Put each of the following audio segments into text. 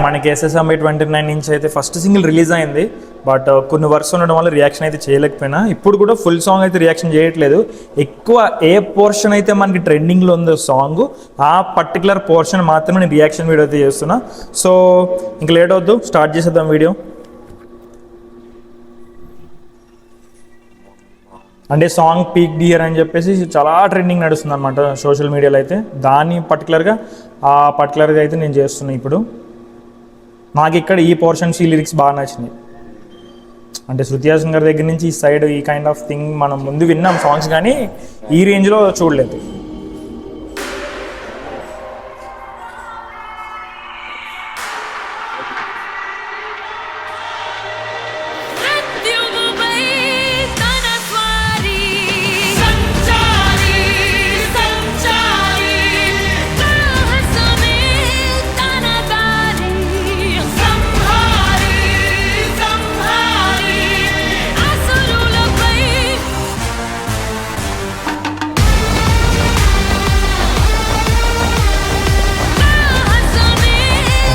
మనకి SSMB 29 నుంచి అయితే ఫస్ట్ సింగిల్ రిలీజ్ అయింది. బట్ కొన్ని వర్క్స్ ఉండడం వల్ల రియాక్షన్ అయితే చేయలేకపోయినా, ఇప్పుడు కూడా ఫుల్ సాంగ్ అయితే రియాక్షన్ చేయట్లేదు. ఎక్కువ ఏ పోర్షన్ అయితే మనకి ట్రెండింగ్లో ఉందో సాంగ్, ఆ పర్టికులర్ పోర్షన్ మాత్రమే నేను రియాక్షన్ వీడియో అయితే చేస్తున్నా. సో ఇంక లేట్ అవద్దు, స్టార్ట్ చేసేద్దాం వీడియో. అంటే సాంగ్ పీక్ డియర్ అని చెప్పేసి చాలా ట్రెండింగ్ నడుస్తుంది అనమాట సోషల్ మీడియాలో అయితే. దాన్ని పర్టికులర్గా అయితే నేను చేస్తున్నాను ఇప్పుడు. నాకు ఇక్కడ ఈ పోర్షన్స్, ఈ లిరిక్స్ బాగా నచ్చినాయి. అంటే శృతి హాసన్ గారి దగ్గర నుంచి ఈ సైడ్ ఈ కైండ్ ఆఫ్ థింగ్ మనం ముందు విన్నాం సాంగ్స్, కానీ ఈ రేంజ్లో చూడలేదు.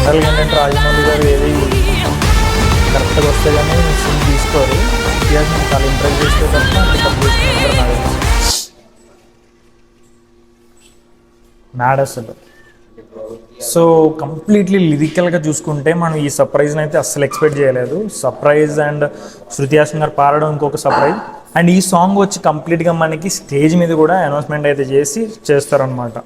జనరల్గా ఏంటంటే రాజమౌళి గారు ఏది కరెక్ట్గా వస్తే కానీ సిమ్ తీసుకోరు. ఇతిహాసం చాలా ఇంప్రెస్ చేస్తే తప్ప పికప్ చేసుకుంటారు నాకు మ్యాడ్ అసలు. సో కంప్లీట్లీ లిరికల్గా చూసుకుంటే మనం ఈ సర్ప్రైజ్ని అయితే అస్సలు ఎక్స్పెక్ట్ చేయలేదు. సర్ప్రైజ్ అండ్ శృతి హాసన్ గారు పాడడం ఇంకొక సర్ప్రైజ్. అండ్ ఈ సాంగ్ వచ్చి కంప్లీట్గా మనకి స్టేజ్ మీద కూడా అనౌన్స్మెంట్ అయితే చేస్తారనమాట.